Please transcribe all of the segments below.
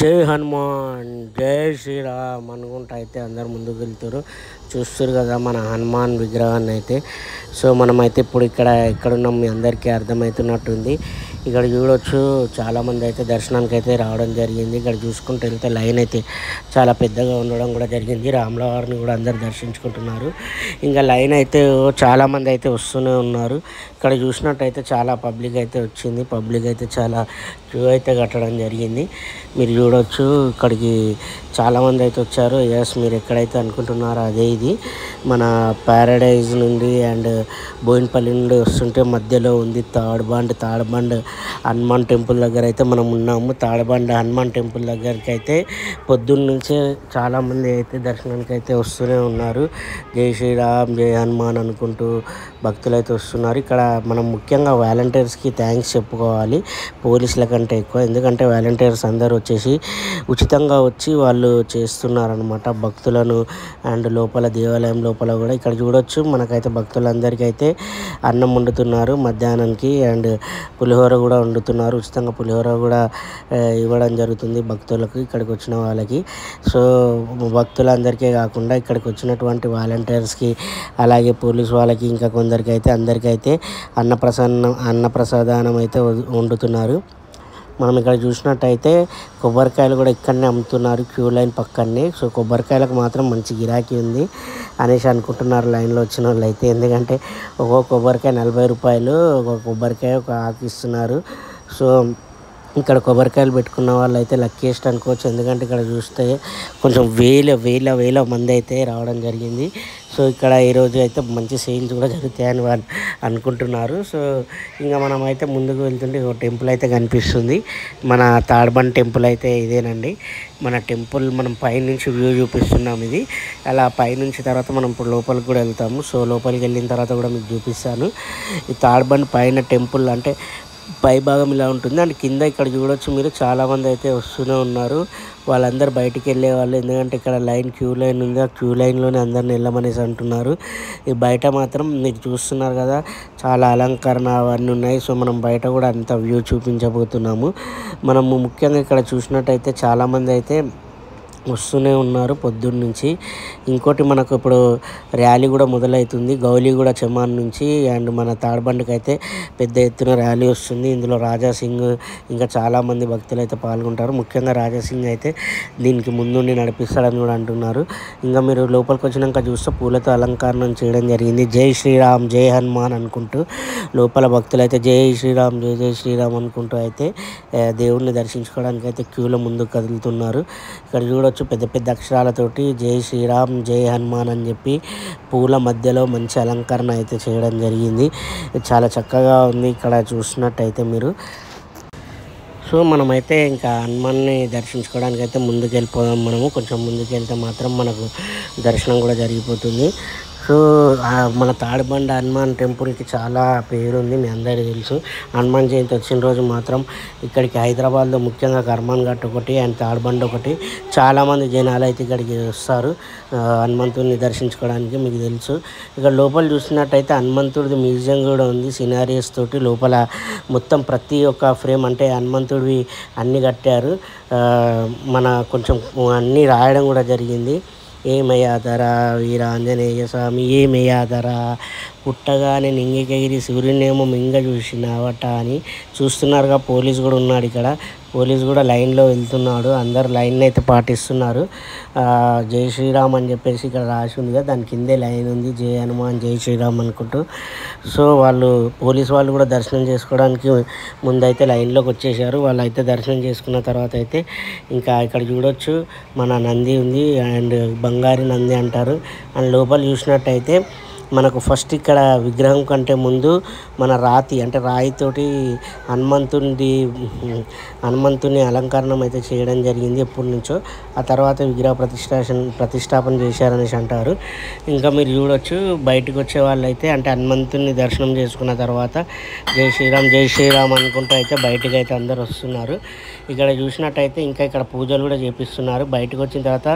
జై హనుమాన్ జై శ్రీరామ్ అనుకుంటా అయితే అందరు ముందుకు వెళ్తారు. చూస్తారు కదా మన హనుమాన్ విగ్రహాన్ని అయితే. సో మనమైతే ఇప్పుడు ఎక్కడున్నాం మీ అందరికీ అర్థమవుతున్నట్టుంది. ఇక్కడ చూడొచ్చు చాలామంది అయితే దర్శనానికి అయితే రావడం జరిగింది. ఇక్కడ చూసుకుంటూ వెళ్తే లైన్ అయితే చాలా పెద్దగా ఉండడం కూడా జరిగింది. రాముల వారిని కూడా అందరు దర్శించుకుంటున్నారు. ఇంకా లైన్ అయితే చాలామంది అయితే వస్తూనే ఉన్నారు. ఇక్కడ చూసినట్టయితే చాలా పబ్లిక్ అయితే వచ్చింది. పబ్లిక్ అయితే చాలా క్యూ అయితే కట్టడం జరిగింది. మీరు చూడొచ్చు ఇక్కడికి చాలామంది అయితే వచ్చారు. ఎస్, మీరు ఎక్కడైతే అనుకుంటున్నారో అదే ఇది మన ప్యారడైజ్ నుండి అండ్ బోయినపల్లి నుండి వస్తుంటే మధ్యలో ఉంది తాడబండ్ హనుమాన్ టెంపుల్ దగ్గర అయితే మనం ఉన్నాము. తాడబండ్ హనుమాన్ టెంపుల్ దగ్గరికి అయితే పొద్దున్న నుంచే చాలామంది అయితే దర్శనానికి అయితే వస్తూనే ఉన్నారు. జై శ్రీరామ్ జై హనుమాన్ అనుకుంటూ భక్తులు అయితే వస్తున్నారు. ఇక్కడ మనం ముఖ్యంగా వాలంటీర్స్కి థ్యాంక్స్ చెప్పుకోవాలి పోలీసుల కంటే ఎక్కువ. ఎందుకంటే వాలంటీర్స్ అందరూ వచ్చేసి ఉచితంగా వచ్చి వాళ్ళు చేస్తున్నారనమాట భక్తులను. అండ్ లోపల దేవాలయం లోపల కూడా ఇక్కడ చూడొచ్చు మనకైతే భక్తులందరికీ అయితే అన్నం వండుతున్నారు మధ్యాహ్నానికి. అండ్ పులిహోర కూడా వండుతున్నారు. ఉచితంగా పులిహోర కూడా ఇవ్వడం జరుగుతుంది భక్తులకు, ఇక్కడికి వచ్చిన వాళ్ళకి. సో భక్తులందరికీ కాకుండా ఇక్కడికి వచ్చినటువంటి వాలంటీర్స్కి అలాగే పోలీస్ వాళ్ళకి ఇంకా కొందరికి అయితే అందరికైతే అన్నప్రసాదనం అయితే వండుతున్నారు. మనం ఇక్కడ చూసినట్టయితే కొబ్బరికాయలు కూడా ఇక్కడనే అమ్ముతున్నారు క్యూ లైన్ పక్కనే. సో కొబ్బరికాయలకు మాత్రం మంచి గిరాకీ ఉంది అనేసి అనుకుంటున్నారు లైన్లో వచ్చిన వాళ్ళు అయితే. ఎందుకంటే ఒక్కొక్క కొబ్బరికాయ 40 రూపాయలు, ఒక కొబ్బరికాయ ఒక ఆకు ఇస్తున్నారు. సో ఇక్కడ కొబ్బరికాయలు పెట్టుకున్న వాళ్ళు అయితే లక్కీయెస్ట్ అనుకోవచ్చు. ఎందుకంటే ఇక్కడ చూస్తే కొంచెం వేల మంది అయితే రావడం జరిగింది. సో ఇక్కడ ఈరోజు అయితే మంచి సేల్స్ కూడా జరుగుతాయని వాళ్ళు అనుకుంటున్నారు. సో ఇంకా మనం అయితే ముందుకు వెళ్తుంటే ఒక టెంపుల్ అయితే కనిపిస్తుంది. మన తాడబండ్ టెంపుల్ అయితే ఇదేనండి. మన టెంపుల్ మనం పైనుంచి వ్యూ చూపిస్తున్నాం ఇది. అలా పైనుంచి తర్వాత మనం ఇప్పుడు లోపలికి కూడా వెళ్తాము. సో లోపలికి వెళ్ళిన తర్వాత కూడా మీకు చూపిస్తాను. ఈ తాడబండ్ పైన టెంపుల్ అంటే పై భాగం ఇలా ఉంటుంది. అండ్ కింద ఇక్కడ చూడొచ్చు మీరు చాలామంది అయితే వస్తూనే ఉన్నారు. వాళ్ళందరూ బయటికి వెళ్ళే వాళ్ళు. ఎందుకంటే ఇక్కడ క్యూ లైన్ ఉంది. ఆ క్యూ లైన్లోనే అందరిని వెళ్ళమనేసి అంటున్నారు. ఈ బయట మాత్రం మీరు చూస్తున్నారు కదా చాలా అలంకరణ అవన్నీ ఉన్నాయి. సో మనం బయట కూడా అంత వ్యూ చూపించబోతున్నాము. మనము ముఖ్యంగా ఇక్కడ చూసినట్టయితే చాలామంది అయితే వస్తూనే ఉన్నారు పొద్దున్న నుంచి. ఇంకోటి మనకు ఇప్పుడు ర్యాలీ కూడా మొదలవుతుంది గౌలీగూడ చెమాన్ నుంచి. అండ్ మన తాడబండ్కి అయితే పెద్ద ఎత్తున ర్యాలీ వస్తుంది. ఇందులో రాజాసింగ్ ఇంకా చాలామంది భక్తులు అయితే పాల్గొంటారు. ముఖ్యంగా రాజాసింగ్ అయితే దీనికి ముందుండి నడిపిస్తాడని కూడా అంటున్నారు. ఇంకా మీరు లోపలికి వచ్చినాక చూస్తే పూలతో అలంకరణ చేయడం జరిగింది. జై శ్రీరామ్ జై హనుమాన్ అనుకుంటూ లోపల భక్తులు అయితే జై శ్రీరామ్ జై శ్రీరామ్ అనుకుంటూ అయితే దేవుణ్ణి దర్శించుకోవడానికి అయితే క్యూలో ముందుకు కదులుతున్నారు. ఇక్కడ చూడొచ్చు పెద్ద పెద్ద అక్షరాలతోటి జై శ్రీరామ్ జై హనుమాన్ అని చెప్పి పూల మధ్యలో మంచి అలంకరణ అయితే చేయడం జరిగింది. చాలా చక్కగా ఉంది ఇక్కడ చూసినట్టయితే మీరు. సో మనమైతే ఇంకా హనుమాన్ని దర్శించుకోవడానికి అయితే ముందుకు వెళ్ళిపోదాం. మనము కొంచెం ముందుకు వెళ్తే మాత్రం మనకు దర్శనం కూడా జరిగిపోతుంది. సో మన తాడబండ హనుమాన్ టెంపుల్కి చాలా పేరుంది, మీ అందరికీ తెలుసు. హనుమాన్ జయంతి వచ్చిన రోజు మాత్రం ఇక్కడికి హైదరాబాద్లో ముఖ్యంగా కర్మాన్ ఘాట్ ఒకటి అండ్ తాడబండ ఒకటి చాలామంది జనాలు అయితే ఇక్కడికి వస్తారు హనుమంతుడిని దర్శించుకోవడానికి. మీకు తెలుసు ఇక్కడ లోపల చూసినట్టయితే హనుమంతుడిది మ్యూజియం కూడా ఉంది సినారియస్ తోటి. లోపల మొత్తం ప్రతి ఒక్క ఫ్రేమ్ అంటే హనుమంతుడివి అన్నీ కట్టారు. మన కొంచెం అన్నీ రాయడం కూడా జరిగింది. ఏమయ్యాదరా వీరాంజనేయ స్వామి ఏమయ్యాదరా పుట్టగానే నింగికెగిరి సూర్యునేమో మింగ చూసినావట అని. చూస్తున్నారుగా పోలీస్ కూడా ఉన్నాడు ఇక్కడ. పోలీస్ కూడా లైన్లో వెళ్తున్నాడు. అందరు లైన్ అయితే పాటిస్తున్నారు. జై శ్రీరామ్ అని చెప్పేసి ఇక్కడ రాసి ఉంది కదా, దాని కిందే లైన్ ఉంది జై హనుమాన్ జై శ్రీరామ్ అనుకుంటూ. సో పోలీస్ వాళ్ళు కూడా దర్శనం చేసుకోవడానికి ముందైతే లైన్లోకి వచ్చేసారు. వాళ్ళు అయితే దర్శనం చేసుకున్న తర్వాత అయితే ఇంకా ఇక్కడ చూడొచ్చు మన నంది ఉంది. అండ్ బంగారు నంది అంటారు. అండ్ లోపల చూసినట్టయితే మనకు ఫస్ట్ ఇక్కడ విగ్రహం కంటే ముందు మన రాయితోటి హనుమంతుని అలంకరణ అయితే చేయడం జరిగింది ఎప్పటి నుంచో. ఆ తర్వాత విగ్రహ ప్రతిష్టాపన చేశారనేసి అంటారు. ఇంకా మీరు చూడొచ్చు బయటకు వచ్చే వాళ్ళు అయితే అంటే హనుమంతుని దర్శనం చేసుకున్న తర్వాత జై శ్రీరామ్ అనుకుంటూ అయితే బయటకు అయితే అందరు వస్తున్నారు. ఇక్కడ చూసినట్టయితే ఇంకా ఇక్కడ పూజలు కూడా చేపిస్తున్నారు. బయటకు వచ్చిన తర్వాత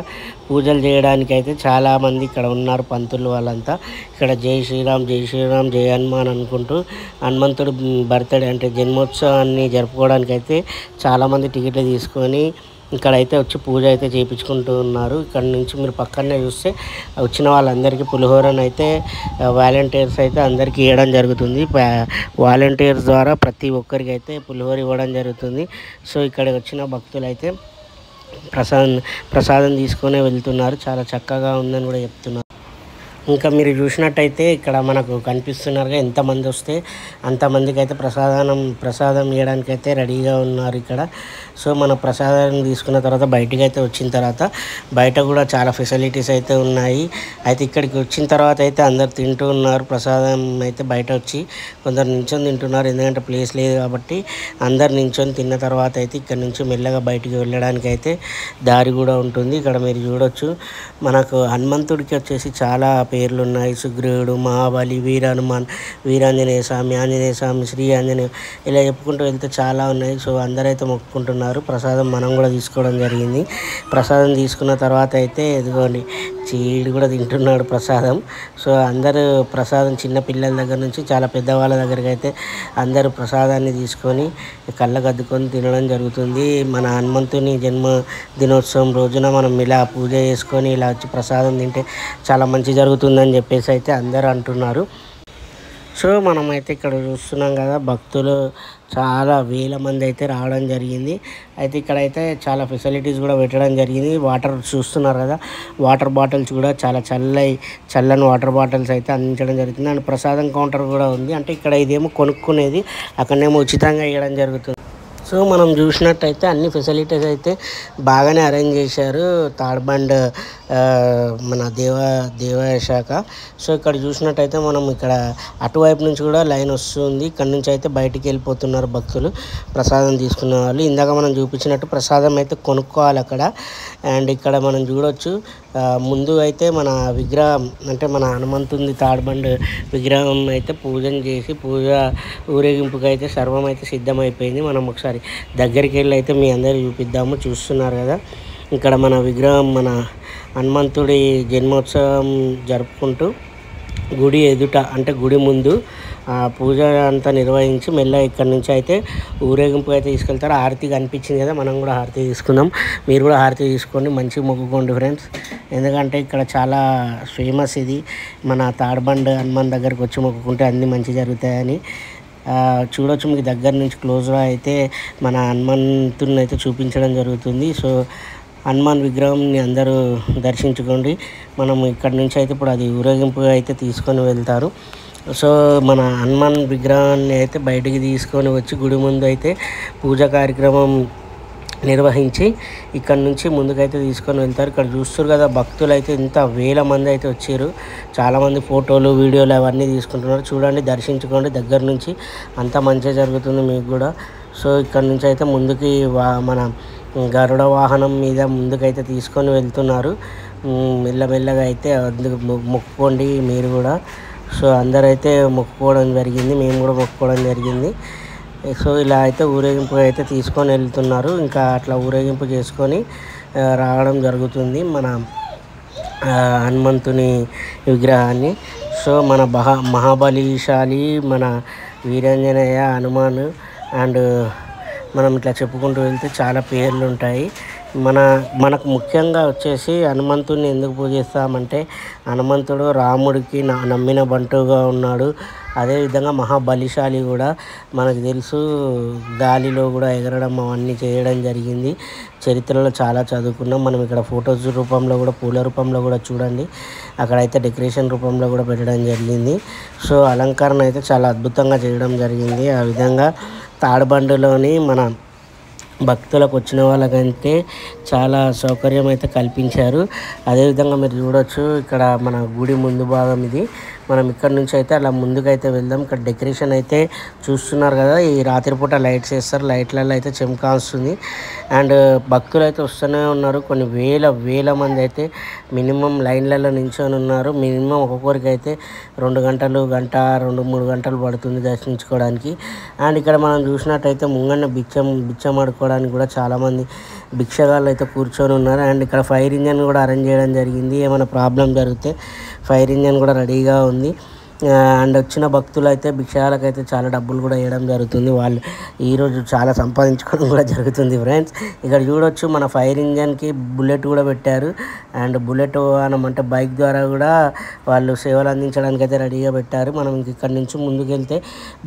పూజలు చేయడానికి అయితే చాలామంది ఇక్కడ ఉన్నారు పంతులు వాళ్ళంతా. ఇక్కడ జై శ్రీరామ్ జై హనుమాన్ అనుకుంటూ హనుమంతుడు బర్త్డే అంటే జన్మోత్సవాన్ని జరుపుకోవడానికి అయితే చాలామంది టికెట్లు తీసుకొని ఇక్కడైతే వచ్చి పూజ అయితే చేయించుకుంటూ ఉన్నారు. ఇక్కడ నుంచి మీరు పక్కనే చూస్తే వచ్చిన వాళ్ళందరికీ పులిహోరను అయితే వాలంటీర్స్ అయితే అందరికీ ఇవ్వడం జరుగుతుంది. వాలంటీర్స్ ద్వారా ప్రతి ఒక్కరికి అయితే పులిహోర ఇవ్వడం జరుగుతుంది. సో ఇక్కడ వచ్చిన భక్తులు అయితే ప్రసాదం తీసుకొని వెళ్తున్నారు. చాలా చక్కగా ఉందని కూడా చెప్తున్నారు. ఇంకా మీరు చూసినట్టయితే ఇక్కడ మనకు కనిపిస్తున్నారుగా ఎంతమంది వస్తే అంతమందికి అయితే ప్రసాదం ఇవ్వడానికి అయితే రెడీగా ఉన్నారు ఇక్కడ. సో మన ప్రసాదం తీసుకున్న తర్వాత బయటికి అయితే వచ్చిన తర్వాత బయట కూడా చాలా ఫెసిలిటీస్ అయితే ఉన్నాయి. అయితే ఇక్కడికి వచ్చిన తర్వాత అయితే అందరు తింటూ ఉన్నారు. ప్రసాదం అయితే బయట వచ్చి కొందరు నించొని తింటున్నారు, ఎందుకంటే ప్లేస్ లేదు కాబట్టి. అందరు నించొని తిన్న తర్వాత అయితే ఇక్కడ నుంచి మెల్లగా బయటికి వెళ్ళడానికి అయితే దారి కూడా ఉంటుంది. ఇక్కడ మీరు చూడొచ్చు మనకు హనుమంతుడికి వచ్చేసి చాలా పేర్లు ఉన్నాయి. సుగ్రీవుడు, మహాబలి, వీరహనుమాన్, వీరాంజనేయ స్వామి, ఆంజనేయ స్వామి, శ్రీ ఆంజనేయ, ఇలా చెప్పుకుంటూ వెళ్తే చాలా ఉన్నాయి. సో అందరైతే మొక్కుకుంటున్నారు. ప్రసాదం మనం కూడా తీసుకోవడం జరిగింది. ప్రసాదం తీసుకున్న తర్వాత అయితే ఎదుగోండి చీడు కూడా తింటున్నాడు ప్రసాదం. సో అందరూ ప్రసాదం చిన్న పిల్లల దగ్గర నుంచి చాలా పెద్దవాళ్ళ దగ్గరికి అయితే అందరూ ప్రసాదాన్ని తీసుకొని కళ్ళకు అద్దుకొని తినడం జరుగుతుంది. మన హనుమంతుని జన్మ దినోత్సవం రోజున మనం ఇలా పూజ చేసుకొని ఇలా వచ్చి ప్రసాదం తింటే చాలా మంచి జరుగుతుందని చెప్పేసి అయితే అందరూ అంటున్నారు. సో మనమైతే ఇక్కడ చూస్తున్నాం కదా, భక్తులు చాలా వేల మంది అయితే రావడం జరిగింది. అయితే ఇక్కడైతే చాలా ఫెసిలిటీస్ కూడా పెట్టడం జరిగింది. వాటర్ చూస్తున్నారు కదా, వాటర్ బాటిల్స్ కూడా చాలా చల్లని వాటర్ బాటిల్స్ అయితే అందించడం జరుగుతుంది. అండ్ ప్రసాదం కౌంటర్ కూడా ఉంది. అంటే ఇక్కడ ఇదేమో కొనుక్కునేది, అక్కడనేమో ఉచితంగా ఇవ్వడం జరుగుతుంది. సో మనం చూసినట్టయితే అన్ని ఫెసిలిటీస్ అయితే బాగానే అరేంజ్ చేశారు తాడ్బండ్ మన దేవాదాయ శాఖ. సో ఇక్కడ చూసినట్టయితే మనం ఇక్కడ అటువైపు నుంచి కూడా లైన్ వస్తుంది. ఇక్కడ నుంచి అయితే బయటికి వెళ్ళిపోతున్నారు భక్తులు ప్రసాదం తీసుకునే వాళ్ళు. ఇందాక మనం చూపించినట్టు ప్రసాదం అయితే కొనుక్కోవాలి అక్కడ. అండ్ ఇక్కడ మనం చూడొచ్చు ముందు అయితే మన విగ్రహం అంటే మన హనుమంతుని తాడ్బండ్ విగ్రహం అయితే పూజను చేసి ఊరేగింపుకి అయితే సర్వం అయితే సిద్ధమైపోయింది. మనం ఒకసారి దగ్గరికి వెళ్ళి అయితే మీ అందరూ చూపిద్దాము. చూస్తున్నారు కదా ఇక్కడ మన విగ్రహం మన హనుమంతుడి జన్మోత్సవం జరుపుకుంటూ గుడి ఎదుట అంటే గుడి ముందు పూజ అంతా నిర్వహించి మెల్ల ఇక్కడ నుంచి అయితే ఊరేగింపు అయితే తీసుకెళ్తారు. హారతి కనిపించింది కదా, మనం కూడా హారతి తీసుకుందాం. మీరు కూడా హారతి తీసుకోండి, మంచిగా మొక్కుకోండి ఫ్రెండ్స్. ఎందుకంటే ఇక్కడ చాలా ఫేమస్ ఇది. మన తాడ్బండ్ హనుమాన్ దగ్గరకు వచ్చి మొక్కుకుంటే అన్నీ మంచి జరుగుతాయని చూడొచ్చు. మీకు దగ్గర నుంచి క్లోజ్గా అయితే మన హనుమంతుని అయితే చూపించడం జరుగుతుంది. సో హనుమాన్ విగ్రహంని అందరూ దర్శించుకోండి. మనం ఇక్కడ నుంచి అయితే ఇప్పుడు అది ఊరేగింపుగా అయితే తీసుకొని వెళ్తారు. సో మన హనుమాన్ విగ్రహాన్ని అయితే బయటికి తీసుకొని వచ్చి గుడి ముందు అయితే పూజా కార్యక్రమం నిర్వహించి ఇక్కడ నుంచి ముందుకైతే తీసుకొని వెళ్తారు. ఇక్కడ చూస్తారు కదా భక్తులు అయితే ఇంత వేల మంది అయితే వచ్చారు. చాలామంది ఫోటోలు వీడియోలు అవన్నీ తీసుకుంటున్నారు. చూడండి, దర్శించుకోండి దగ్గర నుంచి, అంతా మంచిగా జరుగుతుంది మీకు కూడా. సో ఇక్కడ నుంచి అయితే ముందుకి మన గరుడ వాహనం మీద ముందుకైతే తీసుకొని వెళ్తున్నారు. మెల్లమెల్లగా అయితే మొక్కుకోండి మీరు కూడా. సో అందరైతే మొక్కుకోవడం జరిగింది, మేము కూడా మొక్కుకోవడం జరిగింది. సో ఇలా అయితే ఊరేగింపు అయితే తీసుకొని వెళ్తున్నారు. ఇంకా అట్లా ఊరేగింపు చేసుకొని రావడం జరుగుతుంది మన హనుమంతుని విగ్రహాన్ని. సో మన మహాబలిశాలి మన వీరాంజనేయ హనుమాన్ అండ్ మనం ఇట్లా చెప్పుకుంటూ వెళ్తే చాలా పేర్లు ఉంటాయి. మనకు ముఖ్యంగా వచ్చేసి హనుమంతుడిని ఎందుకు పూజిస్తామంటే హనుమంతుడు రాముడికి నమ్మిన బంటుగా ఉన్నాడు. అదేవిధంగా మహాబలిశాలి కూడా మనకు తెలుసు, గాలిలో కూడా ఎగరడం అవన్నీ చేయడం జరిగింది. చరిత్రలో చాలా చదువుకున్నాం మనం. ఇక్కడ ఫొటోస్ రూపంలో కూడా పూల రూపంలో కూడా చూడండి, అక్కడైతే డెకరేషన్ రూపంలో కూడా పెట్టడం జరిగింది. సో అలంకరణ అయితే చాలా అద్భుతంగా చేయడం జరిగింది. ఆ విధంగా తాడ్బండ్లోని మన భక్తులకు వచ్చిన వాళ్ళకంటే చాలా సౌకర్యం అయితే కల్పించారు. అదేవిధంగా మీరు చూడొచ్చు ఇక్కడ మన గుడి ముందు భాగం ఇది. మనం ఇక్కడ నుంచి అయితే అలా ముందుకైతే వెళ్దాం. ఇక్కడ డెకరేషన్ అయితే చూస్తున్నారు కదా, ఈ రాత్రిపూట లైట్స్ వేస్తారు, లైట్లలో అయితే చెమకా వస్తుంది. అండ్ భక్తులు అయితే వస్తూనే ఉన్నారు. కొన్ని వేల మంది అయితే మినిమం లైన్లలో నిల్చొని ఉన్నారు. మినిమం ఒక్కొక్కరికి అయితే 2 గంటలు 2-3 గంటలు పడుతుంది దర్శించుకోవడానికి. అండ్ ఇక్కడ మనం చూసినట్టయితే ముంగన్న బిచ్చం ఆడుకోవడానికి కూడా చాలామంది భిక్షగాళ్ళు అయితే కూర్చొని ఉన్నారు. అండ్ ఇక్కడ ఫైర్ ఇంజన్ కూడా అరేంజ్ చేయడం జరిగింది. ఏమైనా ప్రాబ్లం జరిగితే ఫైర్ ఇంజన్ కూడా రెడీగా ఉంది. అండ్ వచ్చిన భక్తులు అయితే భిక్షాలకైతే చాలా డబ్బులు కూడా వేయడం జరుగుతుంది. వాళ్ళు ఈరోజు చాలా సంపాదించుకోవడం కూడా జరుగుతుంది ఫ్రెండ్స్. ఇక్కడ చూడొచ్చు మన ఫైర్ ఇంజన్కి బుల్లెట్ కూడా పెట్టారు. అండ్ బుల్లెట్ వాహనం అంటే బైక్ ద్వారా కూడా వాళ్ళు సేవలు అందించడానికి అయితే రెడీగా పెట్టారు. మనం ఇక్కడ నుంచి ముందుకెళ్తే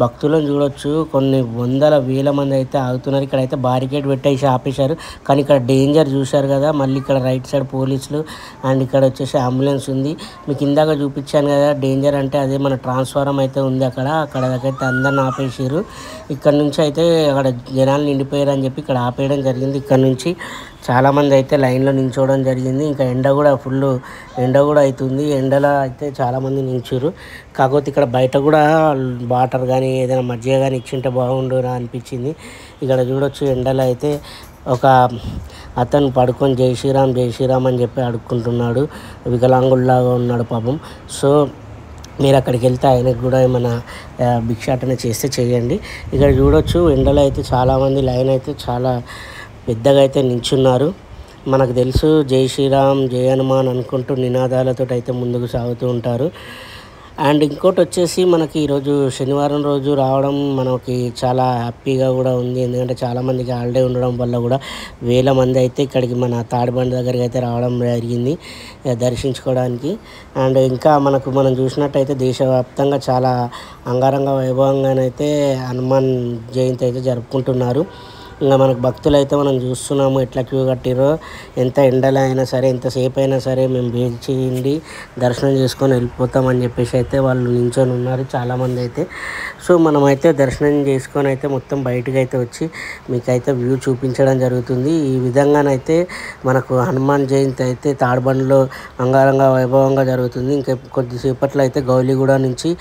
భక్తులను చూడొచ్చు. కొన్ని వందల వేల మంది అయితే ఆగుతున్నారు. ఇక్కడైతే బారికేడ్ పెట్టేసి ఆపేశారు. కానీ ఇక్కడ డేంజర్ చూశారు కదా. మళ్ళీ ఇక్కడ రైట్ సైడ్ పోలీసులు అండ్ ఇక్కడ వచ్చేసి అంబులెన్స్ ఉంది. మీకు ఇందాక చూపించాను కదా డేంజర్ అంటే అదే మన ట్రాన్స్ఫారం అయితే ఉంది అక్కడ దగ్గరైతే అందరిని ఆపేసారు. ఇక్కడ నుంచి అయితే అక్కడ జనాలు నిండిపోయారు అని చెప్పి ఇక్కడ ఆపేయడం జరిగింది. ఇక్కడ నుంచి చాలామంది అయితే లైన్లో నించోవడం జరిగింది. ఇంకా ఎండ కూడా ఫుల్ ఎండ కూడా అవుతుంది. ఎండలో అయితే చాలామంది నించారు. కాకపోతే ఇక్కడ బయట కూడా వాటర్ కానీ ఏదైనా మజ్జిగ కానీ ఇచ్చింటే బాగుండురా అనిపించింది. ఇక్కడ చూడొచ్చు ఎండలో అయితే ఒక అతను పడుకొని జై శ్రీరామ్ అని చెప్పి అడుక్కుంటున్నాడు. వికలాంగుల్లాగా ఉన్నాడు పాపం. సో మీరు అక్కడికి వెళ్తే ఆయనకు కూడా ఏమైనా భిక్షాటన చేస్తే చేయండి. ఇక్కడ చూడొచ్చు ఎండలో అయితే చాలామంది లైన్ అయితే చాలా పెద్దగా అయితే నించున్నారు. మనకు తెలుసు జై శ్రీరామ్ జై హనుమాన్ అనుకుంటూ నినాదాలతో అయితే ముందుకు సాగుతూ ఉంటారు. అండ్ ఇంకోటి వచ్చేసి మనకి ఈరోజు శనివారం రోజు రావడం మనకి చాలా హ్యాపీగా కూడా ఉంది. ఎందుకంటే చాలామందికి హాలిడే ఉండడం వల్ల కూడా వేల మంది అయితే ఇక్కడికి మన తాడిబండి దగ్గరికి అయితే రావడం జరిగింది దర్శించుకోవడానికి. అండ్ ఇంకా మనం చూసినట్టయితే దేశవ్యాప్తంగా చాలా అంగరంగ వైభవంగానైతే హనుమాన్ జయంతి అయితే జరుపుకుంటున్నారు. ఇంకా మనకు భక్తులు అయితే మనం చూస్తున్నాము ఎట్లా క్యూ కట్టిరో. ఎంత ఎండలో అయినా సరే ఎంతసేపు అయినా సరే మేము వేచి ఉండి దర్శనం చేసుకొని వెళ్ళిపోతామని చెప్పేసి అయితే వాళ్ళు నించొని ఉన్నారు చాలామంది అయితే. సో మనమైతే దర్శనం చేసుకొని అయితే మొత్తం బయటకు అయితే వచ్చి మీకైతే వ్యూ చూపించడం జరుగుతుంది. ఈ విధంగానైతే మనకు హనుమాన్ జయంతి అయితే తాడిబండిలో అంగరంగ వైభవంగా జరుగుతుంది. ఇంకా కొద్దిసేపట్లో అయితే గౌలిగూడ నుంచి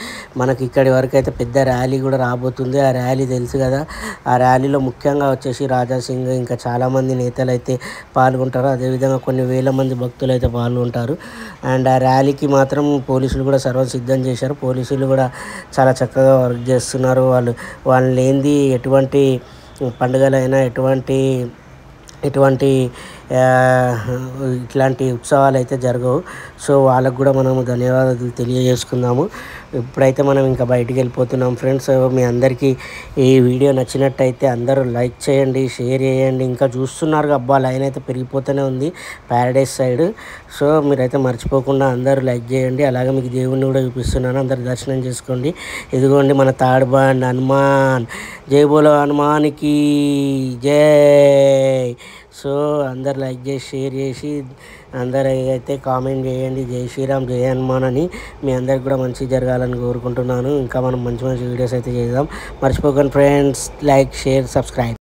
మనకి ఇక్కడి వరకు అయితే పెద్ద ర్యాలీ కూడా రాబోతుంది. ఆ ర్యాలీ తెలుసు కదా. ఆ ర్యాలీలో ముఖ్యంగా వచ్చేసి రాజా సింగ్ ఇంకా చాలామంది నేతలు అయితే పాల్గొంటారు. అదేవిధంగా కొన్ని వేల మంది భక్తులు అయితే పాల్గొంటారు. అండ్ ఆ ర్యాలీకి మాత్రం పోలీసులు కూడా సర్వం సిద్ధం చేశారు. పోలీసులు కూడా చాలా చక్కగా వర్క్ చేస్తున్నారు. వాళ్ళు లేనిది ఎటువంటి పండుగలైనా ఎటువంటి ఇట్లాంటి ఉత్సవాలు అయితే జరగవు. సో వాళ్ళకు కూడా మనము ధన్యవాదాలు తెలియజేసుకుందాము. ఇప్పుడైతే మనం ఇంకా బయటికి వెళ్ళిపోతున్నాం ఫ్రెండ్స్. మీ అందరికీ ఈ వీడియో నచ్చినట్టయితే అందరూ లైక్ చేయండి, షేర్ చేయండి. ఇంకా చూస్తున్నారు అబ్బా లైన్ అయితే పెరిగిపోతూనే ఉంది ప్యారడైస్ సైడ్. సో మీరైతే మర్చిపోకుండా అందరూ లైక్ చేయండి. అలాగే మీకు దేవుణ్ణి కూడా చూపిస్తున్నాను, అందరు దర్శనం చేసుకోండి. ఇదిగోండి మన తాడిబండి హనుమాన్. జై బోలో హనుమాన్కి జై. సో అందరు లైక్ చేసి షేర్ చేసి అందరు అయితే కామెంట్ చేయండి జై శ్రీరామ్ జై హనుమాన్ అని. మీ అందరికి కూడా మంచి జరగాలని కోరుకుంటున్నాను. ఇంకా మనం మంచి వీడియోస్ అయితే చేద్దాం. మర్చిపోకండి ఫ్రెండ్స్, లైక్ షేర్ సబ్స్క్రైబ్.